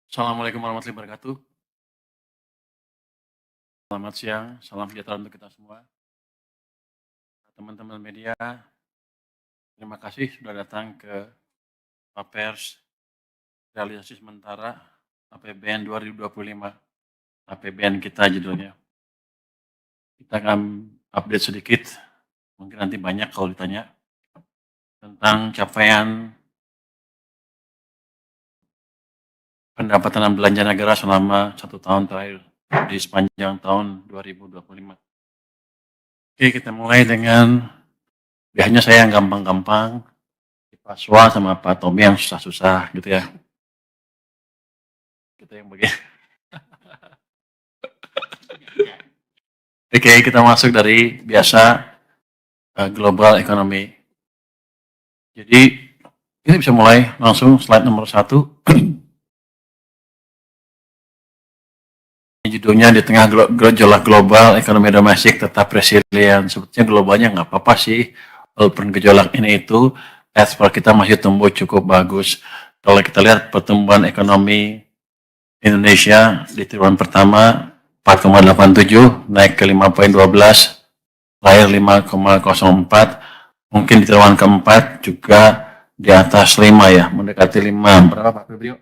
Assalamualaikum warahmatullahi wabarakatuh. Selamat siang, salam sejahtera untuk kita semua. Teman-teman media, terima kasih sudah datang ke Papers Realisasi Sementara APBN 2025. APBN kita judulnya. Kita akan update sedikit, mungkin nanti banyak kalau ditanya, tentang capaian pendapatan dan belanja negara selama 1 tahun terakhir di sepanjang tahun 2025. Oke, kita mulai dengan biasanya saya yang gampang-gampang, Pak Swa sama Pak Tommy yang susah-susah gitu ya. Kita yang begini. Oke, kita masuk dari biasa global economy. Jadi ini bisa mulai langsung slide nomor 1. Judulnya di tengah gejolak global, ekonomi domestik tetap resilient. Sebetulnya globalnya nggak apa-apa sih, walaupun gejolak ini itu, ekspor kita masih tumbuh cukup bagus. Kalau kita lihat pertumbuhan ekonomi Indonesia di triwulan pertama 4,87 naik ke 5,12, lahir 5,04, mungkin di triwulan keempat juga di atas 5 ya, mendekati 5. Berapa Pak Febrio?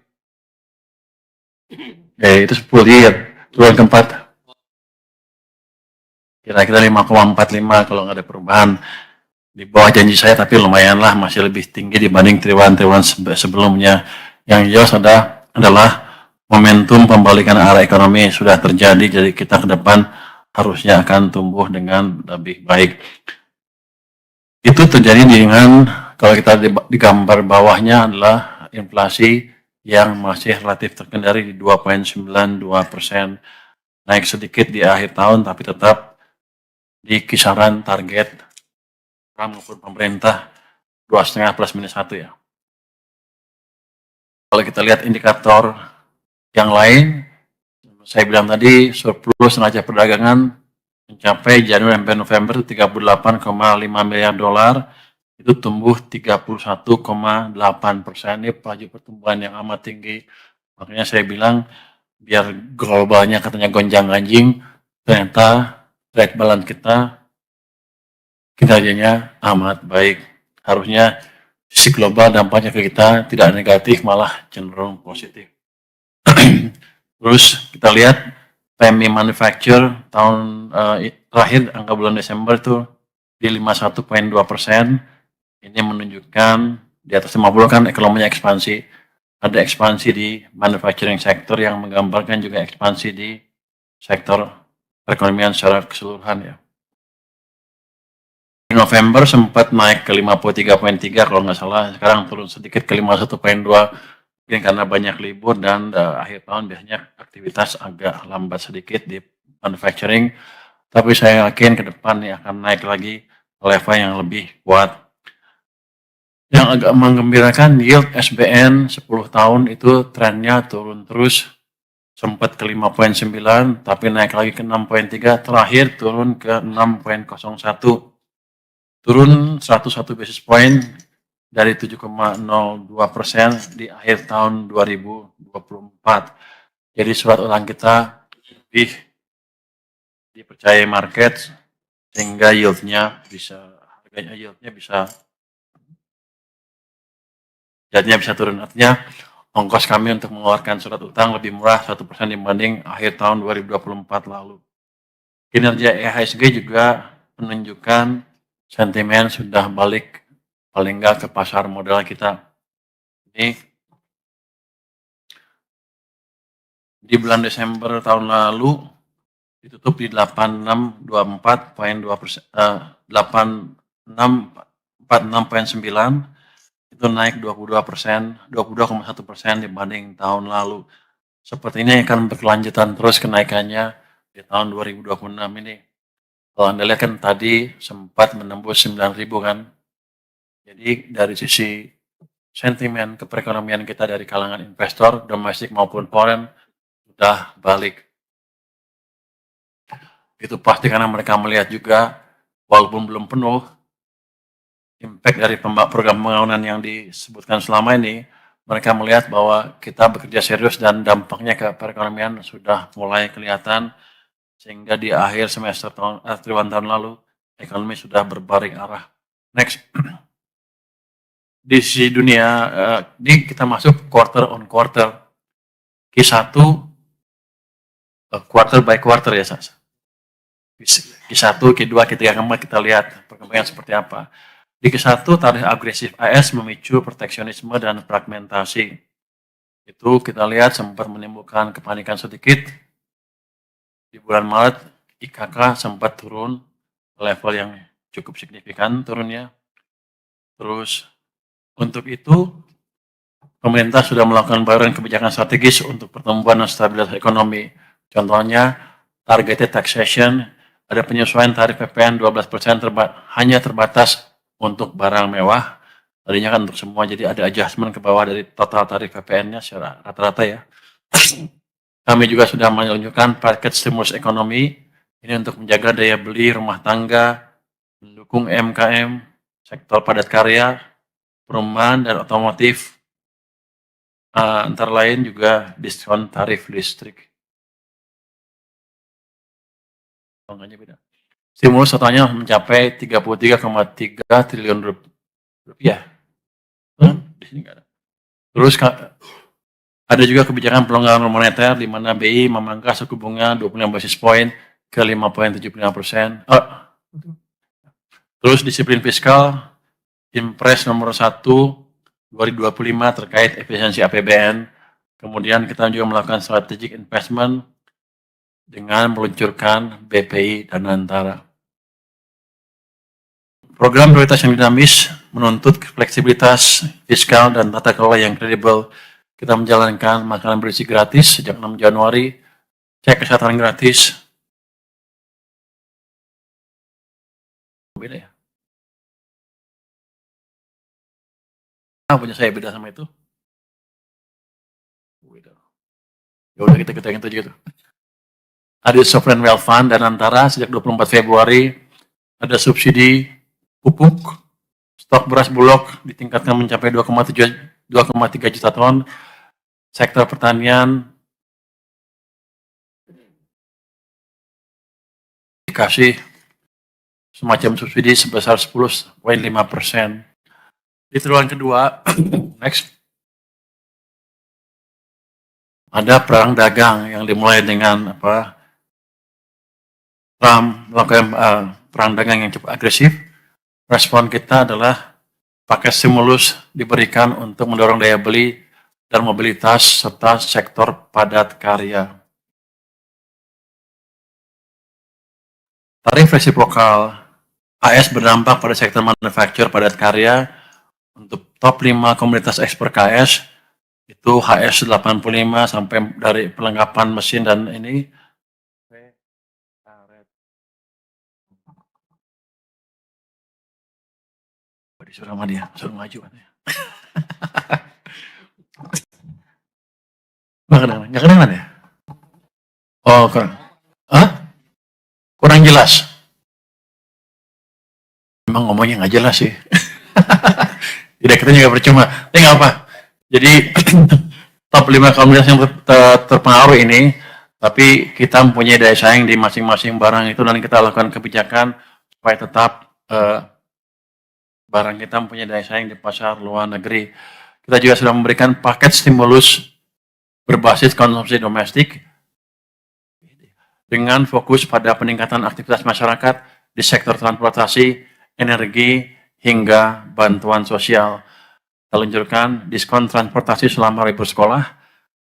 Itu 10 lihat. Triwulan keempat kira-kira 5,45 kalau nggak ada perubahan. Di bawah janji saya tapi lumayan lah, masih lebih tinggi dibanding triwulan sebelumnya. Yang jelas adalah momentum pembalikan arah ekonomi sudah terjadi, jadi kita ke depan harusnya akan tumbuh dengan lebih baik. Itu terjadi dengan, kalau kita di gambar bawahnya adalah inflasi yang masih relatif terkendali di 2,92%, naik sedikit di akhir tahun tapi tetap di kisaran target maupun pemerintah 2,5 plus minus 1 ya. Kalau kita lihat indikator yang lain, saya bilang tadi surplus neraca perdagangan mencapai Januari sampai November 38,5 miliar dolar, itu tumbuh 31,8%. Ini laju pertumbuhan yang amat tinggi. Makanya saya bilang biar globalnya katanya gonjang-ganjing, ternyata trade balance kita kinerjanya amat baik. Harusnya sisi global dampaknya ke kita tidak negatif, malah cenderung positif. Terus kita lihat PMI manufacture tahun terakhir angka bulan Desember itu di 51,2%. Ini menunjukkan di atas 50 kan ekonominya ekspansi. Ada ekspansi di manufacturing sektor yang menggambarkan juga ekspansi di sektor perekonomian secara keseluruhan ya. Di November sempat naik ke 53,3 kalau nggak salah, sekarang turun sedikit ke 51,2, mungkin karena banyak libur dan akhir tahun biasanya aktivitas agak lambat sedikit di manufacturing, tapi saya yakin ke depan nih akan naik lagi level yang lebih kuat. Yang agak menggembirakan, yield SBN 10 tahun itu trennya turun terus, sempat ke 5,9 tapi naik lagi ke 6,3, terakhir turun ke 6,01, turun 101 basis point dari 7,02% di akhir tahun 2024. Jadi surat utang kita lebih dipercayai market sehingga yieldnya bisa jadinya bisa turun. Artinya ongkos kami untuk mengeluarkan surat utang lebih murah 1% dibanding akhir tahun 2024 lalu. Kinerja IHSG juga menunjukkan sentimen sudah balik paling enggak ke pasar modal kita. Ini di bulan Desember tahun lalu ditutup di 86,9, itu naik 22,1% dibanding tahun lalu. Seperti ini akan berkelanjutan terus kenaikannya di tahun 2026 ini. Kalau Anda lihat kan tadi sempat menembus 9.000 kan. Jadi dari sisi sentimen keperekonomian kita dari kalangan investor, domestik maupun foreign, sudah balik. Itu pasti karena mereka melihat juga, walaupun belum penuh, impact dari program pembangunan yang disebutkan selama ini mereka melihat bahwa kita bekerja serius dan dampaknya ke perekonomian sudah mulai kelihatan, sehingga di akhir semester triwulan tahun lalu ekonomi sudah berbaring arah. Next, di sisi dunia, ini kita masuk quarter on quarter, Q1 quarter by quarter ya, Q1, Q2, Q3, kita lihat perkembangan seperti apa. Di Q1, tarif agresif AS memicu proteksionisme dan fragmentasi. Itu kita lihat sempat menimbulkan kepanikan sedikit. Di bulan Maret, IKK sempat turun level yang cukup signifikan turunnya. Terus untuk itu, pemerintah sudah melakukan bayaran kebijakan strategis untuk pertumbuhan dan stabilitas ekonomi. Contohnya, targeted taxation, ada penyesuaian tarif PPN 12% hanya terbatas untuk barang mewah. Tadinya kan untuk semua, jadi ada adjustment ke bawah dari total tarif PPN-nya secara rata-rata ya. Kami juga sudah menunjukkan paket stimulus ekonomi, ini untuk menjaga daya beli rumah tangga, mendukung UMKM, sektor padat karya, perumahan, dan otomotif. Antara lain juga diskon tarif listrik. Angkanya beda. Stimulus totalnya mencapai 33,3 triliun rupiah. Di sini nggak ada. Terus ada juga kebijakan pelonggaran moneter di mana BI memangkas suku bunga 25 basis point ke 5,75%. Terus disiplin fiskal, Impres nomor 1 2025 terkait efisiensi APBN. Kemudian kita juga melakukan strategic investment dengan meluncurkan BPI Danantara. Program prioritas yang dinamis menuntut fleksibilitas fiskal dan tata kelola yang kredibel. Kita menjalankan makanan bergizi gratis sejak 6 Januari, cek kesehatan gratis. Beda ya? Punya saya beda sama itu? Beda. Ya udah kita aja gitu. Ada Sovereign Wealth Fund Danantara sejak 24 Februari, ada subsidi pupuk, stok beras Bulog ditingkatkan mencapai 2,3 juta ton. Sektor pertanian dikasih semacam subsidi sebesar 10,5%. Di triwulan kedua, next, ada perang dagang yang dimulai dengan Trump melakukan perang dagang yang cukup agresif. Respon kita adalah paket stimulus diberikan untuk mendorong daya beli dan mobilitas serta sektor padat karya. Tarif resiprokal AS berdampak pada sektor manufaktur padat karya. Untuk top 5 komoditas ekspor KS itu HS 85 sampai dari perlengkapan mesin dan ini disuruh sama dia, suruh maju katanya. Nggak kedengeran ya? Oh, kurang. Hah? Kurang jelas. Memang ngomongnya nggak jelas sih. Tidak, kita juga percuma. Tapi nggak apa. Jadi top 5 komoditas yang terpengaruh ini, tapi kita mempunyai daya saing di masing-masing barang itu dan kita lakukan kebijakan supaya tetap barang kita mempunyai daya saing di pasar luar negeri. Kita juga sudah memberikan paket stimulus berbasis konsumsi domestik dengan fokus pada peningkatan aktivitas masyarakat di sektor transportasi, energi, hingga bantuan sosial. Kita luncurkan diskon transportasi selama libur sekolah,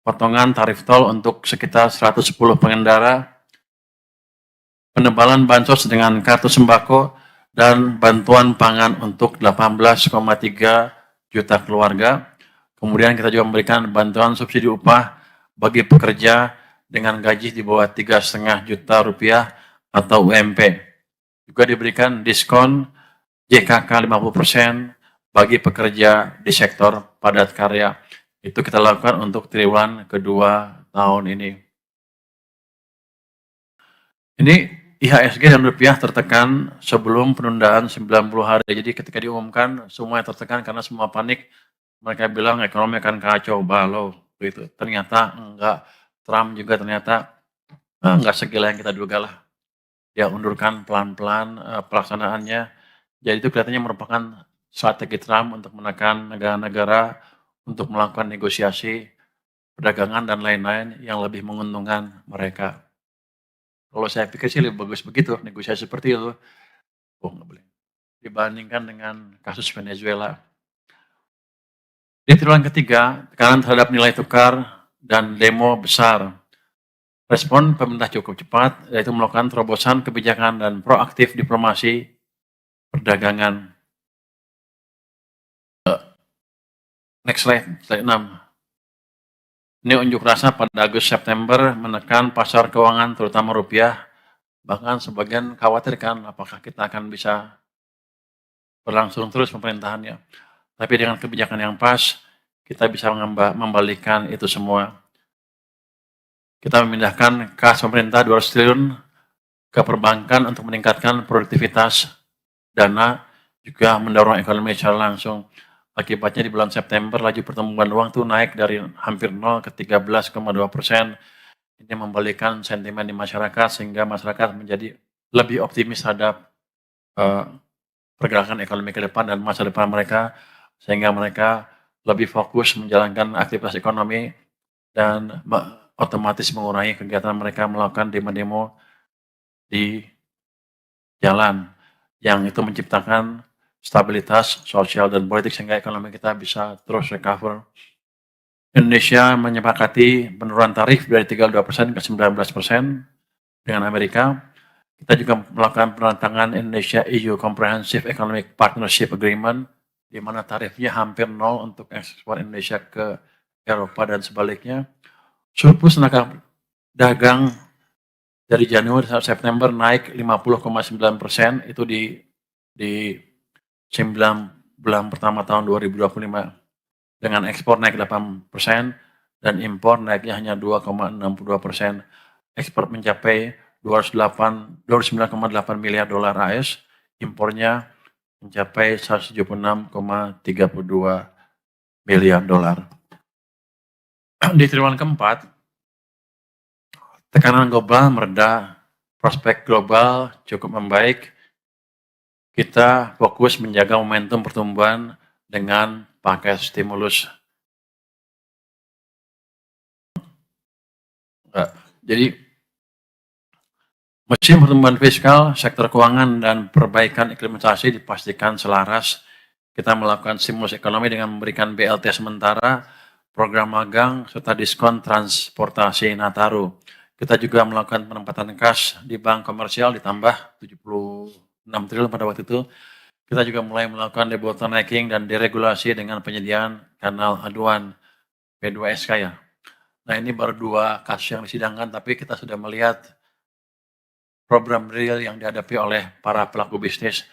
potongan tarif tol untuk sekitar 110 pengendara, penebalan bansos dengan kartu sembako, dan bantuan pangan untuk 18,3 juta keluarga. Kemudian kita juga memberikan bantuan subsidi upah bagi pekerja dengan gaji di bawah 3,5 juta rupiah atau UMP. Juga diberikan diskon JKK 50% bagi pekerja di sektor padat karya. Itu kita lakukan untuk triwulan kedua tahun ini. Ini IHSG dan rupiah tertekan sebelum penundaan 90 hari. Jadi ketika diumumkan, semua tertekan karena semua panik Mereka bilang ekonomi akan kacau balau gitu. Ternyata enggak. Trump juga ternyata enggak segila yang kita duga lah. Dia undurkan pelan-pelan pelaksanaannya. Jadi itu kelihatannya merupakan strategi Trump untuk menekan negara-negara untuk melakukan negosiasi perdagangan dan lain-lain yang lebih menguntungkan mereka. Kalau saya pikir sih lebih bagus begitu, negosiasi seperti itu. Oh, nggak boleh. Dibandingkan dengan kasus Venezuela. Di triwulan ketiga, tekanan terhadap nilai tukar dan demo besar. Respon pemerintah cukup cepat, yaitu melakukan terobosan kebijakan dan proaktif diplomasi perdagangan. Next slide, slide 6. Ini unjuk rasa pada Agustus-September menekan pasar keuangan terutama rupiah, bahkan sebagian khawatirkan apakah kita akan bisa berlangsung terus pemerintahannya. Tapi dengan kebijakan yang pas, kita bisa membalikkan itu semua. Kita memindahkan kas pemerintah 200 triliun ke perbankan untuk meningkatkan produktivitas dana, juga mendorong ekonomi secara langsung. Akibatnya di bulan September laju pertumbuhan uang itu naik dari hampir 0 ke 13,2%. Ini membalikkan sentimen di masyarakat sehingga masyarakat menjadi lebih optimis terhadap pergerakan ekonomi ke depan dan masa depan mereka, sehingga mereka lebih fokus menjalankan aktivitas ekonomi dan otomatis mengurangi kegiatan mereka melakukan demo-demo di jalan, yang itu menciptakan stabilitas sosial dan politik sehingga ekonomi kita bisa terus recover. Indonesia menyepakati penurunan tarif dari 32% ke 19% dengan Amerika. Kita juga melakukan penandatangan Indonesia EU Comprehensive Economic Partnership Agreement, di mana tarifnya hampir nol untuk ekspor Indonesia ke Eropa dan sebaliknya. Surplus neraca dagang dari Januari sampai September naik 50,9%, itu di 9 bulan pertama tahun 2025. Dengan ekspor naik 8% dan impor naiknya hanya 2,62%. Ekspor mencapai 29,8 miliar dolar AS, impornya mencapai 176,32 miliar dolar. Di triwulan keempat, tekanan global mereda, prospek global cukup membaik. Kita fokus menjaga momentum pertumbuhan dengan pakai stimulus. Jadi musim pertumbuhan fiskal, sektor keuangan, dan perbaikan implementasi dipastikan selaras. Kita melakukan stimulus ekonomi dengan memberikan BLT sementara, program magang, serta diskon transportasi Nataru. Kita juga melakukan penempatan kas di bank komersial ditambah 76 triliun pada waktu itu. Kita juga mulai melakukan debottlenecking dan deregulasi dengan penyediaan kanal aduan P2SK ya. Nah, ini baru 2 kasus yang disidangkan, tapi kita sudah melihat program real yang dihadapi oleh para pelaku bisnis.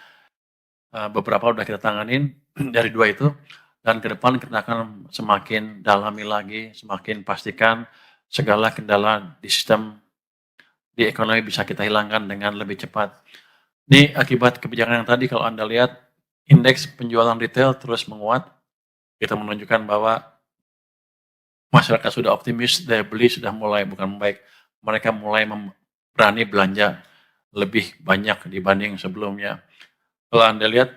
Beberapa sudah kita tanganin dari 2 itu, dan ke depan kita akan semakin dalami lagi, semakin pastikan segala kendala di sistem, di ekonomi bisa kita hilangkan dengan lebih cepat. Ini akibat kebijakan yang tadi, kalau Anda lihat, indeks penjualan retail terus menguat. Kita menunjukkan bahwa masyarakat sudah optimis, daya beli sudah mulai bukan membaik. Mereka mulai berani belanja lebih banyak dibanding sebelumnya. Kalau Anda lihat,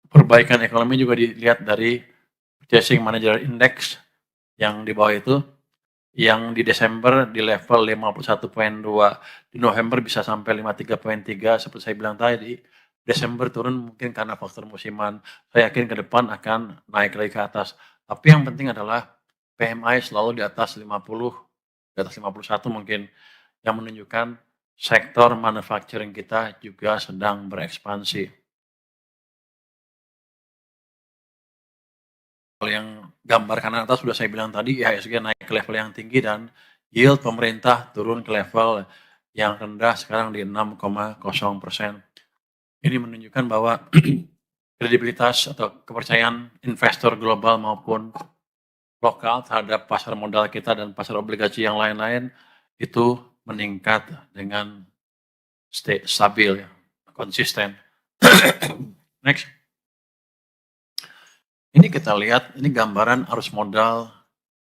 perbaikan ekonomi juga dilihat dari Purchasing Manager Index yang di bawah itu, yang di Desember di level 51,2, di November bisa sampai 53,3, seperti saya bilang tadi. Desember turun mungkin karena faktor musiman. Saya yakin ke depan akan naik lagi ke atas. Tapi yang penting adalah PMI selalu di atas 50, di atas 51 mungkin, yang menunjukkan sektor manufacturing kita juga sedang berekspansi. Kalau yang gambar kanan atas sudah saya bilang tadi, IHSG naik ke level yang tinggi dan yield pemerintah turun ke level yang rendah sekarang di 6,0%. Ini menunjukkan bahwa kredibilitas atau kepercayaan investor global maupun lokal terhadap pasar modal kita dan pasar obligasi yang lain-lain itu meningkat dengan stabil, konsisten. Next. Ini kita lihat, ini gambaran arus modal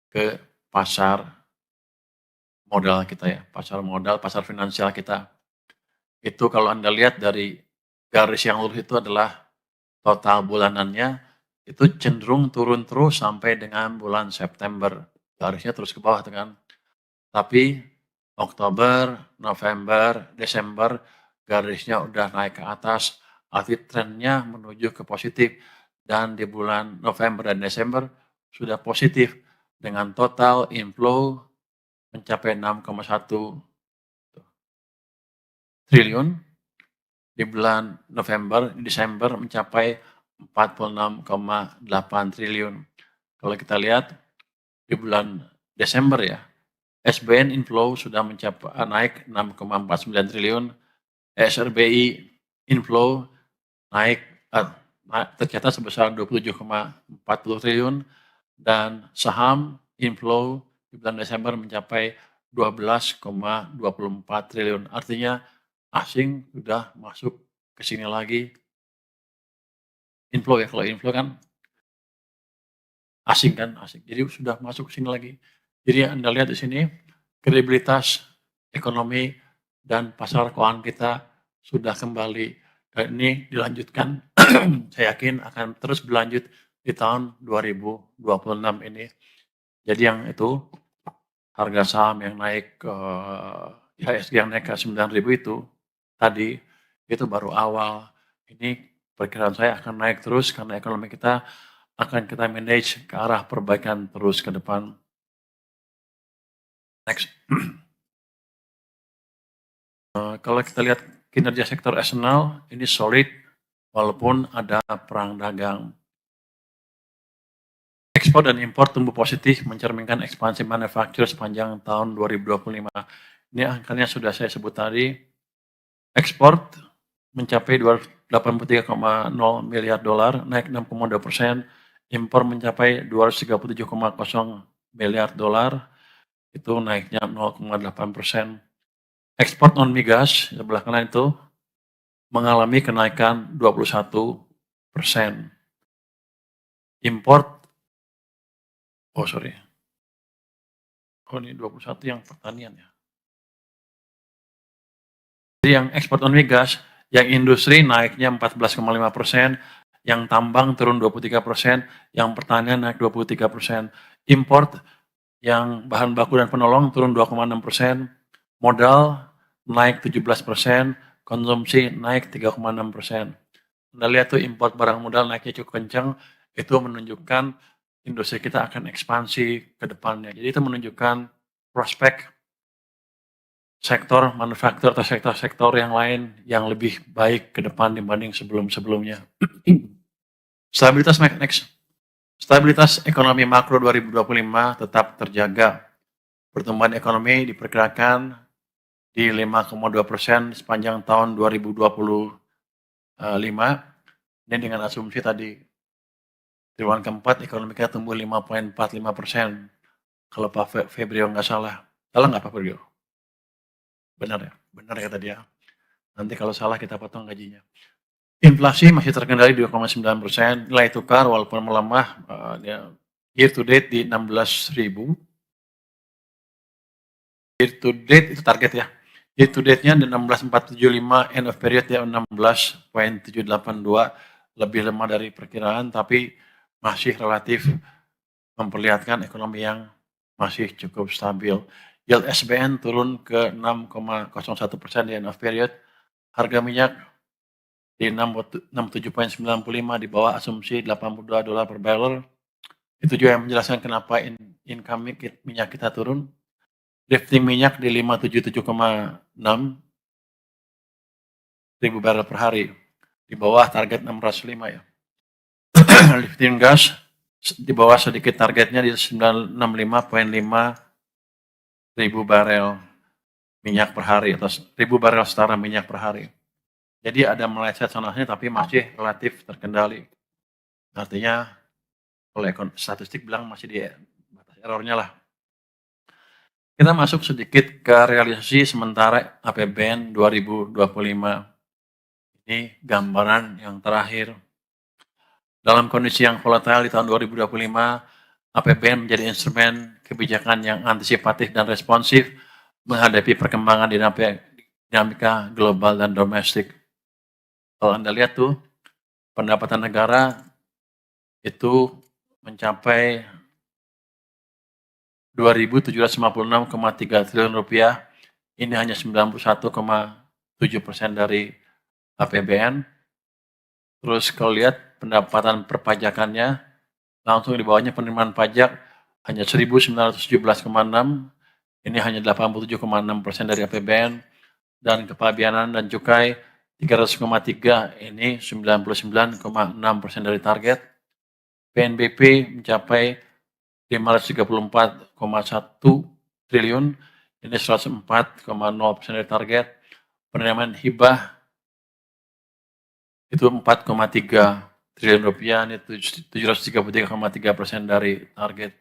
ke pasar modal kita ya, pasar modal, pasar finansial kita. Itu kalau Anda lihat dari garis yang lurus itu adalah total bulanannya, itu cenderung turun terus sampai dengan bulan September. Garisnya terus ke bawah kan. Tapi Oktober, November, Desember garisnya udah naik ke atas, arti trennya menuju ke positif. Dan di bulan November dan Desember sudah positif dengan total inflow mencapai 6,1 triliun. Di bulan November, Desember mencapai 46,8 triliun. Kalau kita lihat di bulan Desember ya, SBN inflow sudah mencapai naik 6,49 triliun, SRBI inflow naik tercatat sebesar 27,40 triliun, dan saham inflow di bulan Desember mencapai 12,24 triliun. Artinya asing sudah masuk ke sini lagi. Inflow ya, kalau inflow kan asing kan, asing. Jadi sudah masuk ke sini lagi. Jadi Anda lihat di sini, kredibilitas ekonomi dan pasar keuangan kita sudah kembali. Dan ini dilanjutkan, saya yakin akan terus berlanjut di tahun 2026 ini. Jadi yang itu, harga saham yang naik ke IHSG yang naik ke 9.000 itu, tadi, itu baru awal. Ini perkiraan saya akan naik terus karena ekonomi kita akan kita manage ke arah perbaikan terus ke depan. Next. Kalau kita lihat kinerja sektor eksternal, ini solid walaupun ada perang dagang. Ekspor dan impor tumbuh positif mencerminkan ekspansi manufaktur sepanjang tahun 2025. Ini angkanya sudah saya sebut tadi. Ekspor mencapai 283,0 miliar dolar, naik 6,2%. Impor mencapai 237,0 miliar dolar, itu naiknya 0,8%. Ekspor non migas sebelah kanan itu mengalami kenaikan 21%. Import, ini 21 yang pertanian ya. Jadi yang ekspor non migas, yang industri naiknya 14,5%, yang tambang turun 23%, yang pertanian naik 23%. Import yang bahan baku dan penolong turun 2,6%, modal naik 17%, konsumsi naik 3,6%. Anda lihat tuh import barang modal naiknya cukup kencang, itu menunjukkan industri kita akan ekspansi ke depannya. Jadi itu menunjukkan prospek sektor manufaktur atau sektor-sektor yang lain yang lebih baik ke depan dibanding sebelum-sebelumnya. Stabilitas next. Stabilitas ekonomi makro 2025 tetap terjaga. Pertumbuhan ekonomi diperkirakan di 5,2% sepanjang tahun 2025. Ini dengan asumsi tadi triwulan keempat ekonomi kita tumbuh 5,45%. Kalau Pak Febrio nggak salah. Salah nggak Pak Febrio? Benar ya? Benar kata dia. Nanti kalau salah kita potong gajinya. Inflasi masih terkendali 2,9%. Nilai tukar walaupun melemah, year to date di 16.000. Year to date itu target ya. Year to date-nya di 16.475, end of period ya 16.782, lebih lemah dari perkiraan, tapi masih relatif memperlihatkan ekonomi yang masih cukup stabil. Yield SBN turun ke 6,01% di end of period. Harga minyak di 67,95 di bawah asumsi $82 per barrel. Itu juga yang menjelaskan kenapa income minyak kita turun. Lifting minyak di 577,6 ribu barrel per hari, di bawah target 605 ya. Lifting gas di bawah sedikit targetnya di 965,5 ribu barel minyak per hari atau 1.000 barel setara minyak per hari. Jadi ada meleset sana-sini tapi masih relatif terkendali. Artinya kalau statistik bilang masih di batas errornya lah. Kita masuk sedikit ke realisasi sementara APBN 2025. Ini gambaran yang terakhir. Dalam kondisi yang volatile di tahun 2025, APBN menjadi instrumen kebijakan yang antisipatif dan responsif menghadapi perkembangan dinamika global dan domestik. Kalau Anda lihat tuh, pendapatan negara itu mencapai 2.756,3 triliun rupiah. Ini hanya 91,7% dari APBN. Terus kalau lihat pendapatan perpajakannya, langsung di bawahnya penerimaan pajak hanya 1.917,6, ini hanya 87,6% dari APBN, dan kepabianan dan cukai 300,3, ini 99,6% dari target. PNBP mencapai 534,1 triliun, ini 104,0% dari target. Penerimaan hibah itu 4,3 triliun rupiah, ini 733,3% dari target.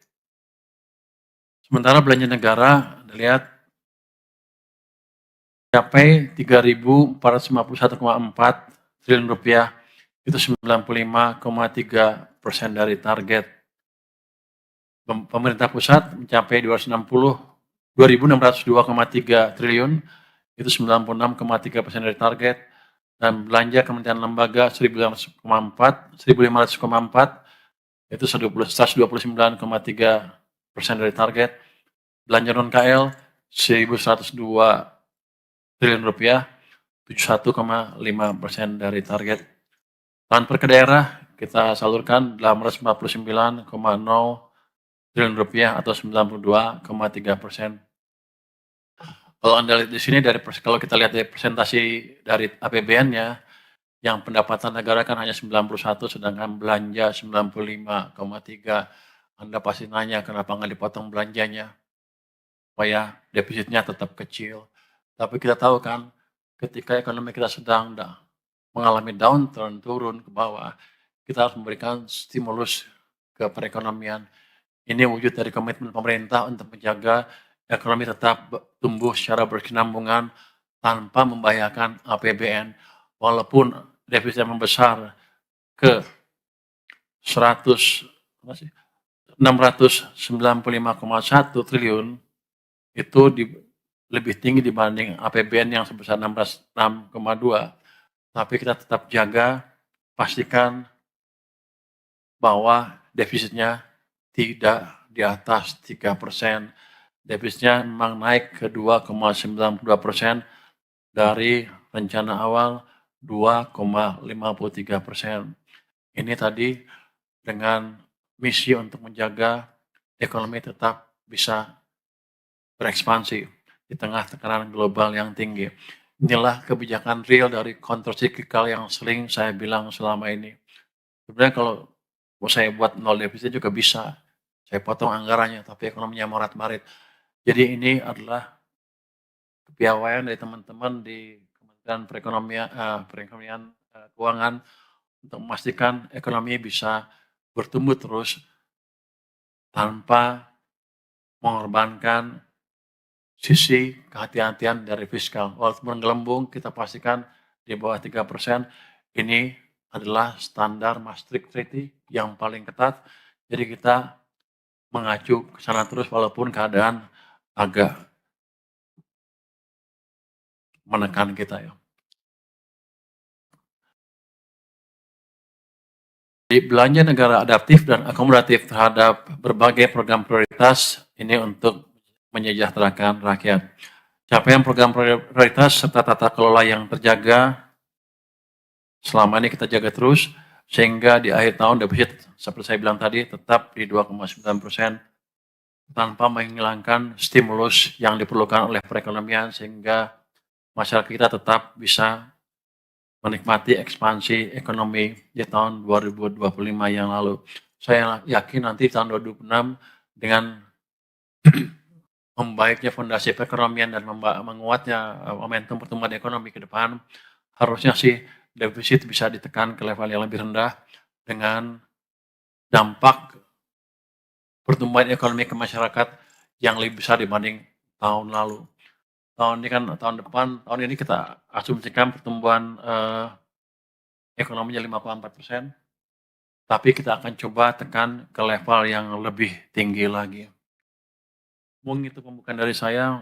Sementara belanja negara, Anda lihat, mencapai 3.451,4 triliun rupiah, itu 95,3% dari target. Pemerintah pusat mencapai 2.602,3 triliun, itu 96,3% dari target. Dan belanja kementerian lembaga 1.500,4, itu 129,3% dari target. Belanja non KL 1.102 triliun rupiah, 71,5% dari target. Transfer ke daerah kita salurkan 849,0 triliun rupiah atau 92,3%. Kalau Anda lihat di sini kalau kita lihat dari presentasi dari APBN-nya, yang pendapatan negara kan hanya 91, sedangkan belanja 95,3. Anda pasti nanya kenapa nggak dipotong belanjanya, supaya defisitnya tetap kecil. Tapi kita tahu kan, ketika ekonomi kita sedang mengalami downturn, turun ke bawah, kita harus memberikan stimulus ke perekonomian. Ini wujud dari komitmen pemerintah untuk menjaga ekonomi tetap tumbuh secara berkesinambungan tanpa membahayakan APBN. Walaupun defisit membesar ke 695,1 triliun, itu lebih tinggi dibanding APBN yang sebesar 606,2, tapi kita tetap jaga, pastikan bahwa defisitnya tidak di atas 3%. Defisitnya memang naik ke 2,92% dari rencana awal 2,53%. Ini tadi dengan misi untuk menjaga ekonomi tetap bisa berekspansi di tengah tekanan global yang tinggi. Inilah kebijakan real dari countercyclical yang sering saya bilang selama ini. Sebenarnya kalau mau saya buat nol defisit juga bisa. Saya potong anggarannya, tapi ekonominya morat-marit. Jadi ini adalah kepiawaian dari teman-teman di Kementerian Perekonomian Keuangan untuk memastikan ekonomi bisa bertumbuh terus tanpa mengorbankan sisi kehati-hatian dari fiskal. Walaupun gelembung, kita pastikan di bawah 3%, ini adalah standar Maastricht Treaty yang paling ketat. Jadi kita mengacu ke sana terus walaupun keadaan agak menekan kita ya. Jadi belanja negara adaptif dan akomodatif terhadap berbagai program prioritas ini untuk menyejahterakan rakyat. Capaian program prioritas serta tata kelola yang terjaga selama ini kita jaga terus sehingga di akhir tahun defisit seperti saya bilang tadi tetap di 2,9% tanpa menghilangkan stimulus yang diperlukan oleh perekonomian sehingga masyarakat kita tetap bisa menikmati ekspansi ekonomi di tahun 2025 yang lalu. Saya yakin nanti tahun 2026 dengan membaiknya fondasi perekonomian dan menguatnya momentum pertumbuhan ekonomi ke depan, harusnya sih defisit bisa ditekan ke level yang lebih rendah dengan dampak pertumbuhan ekonomi ke masyarakat yang lebih besar dibanding tahun lalu. Tahun ini kita asumsikan pertumbuhan ekonominya 5,4%, tapi kita akan coba tekan ke level yang lebih tinggi lagi. Mungkin itu pembukaan dari saya.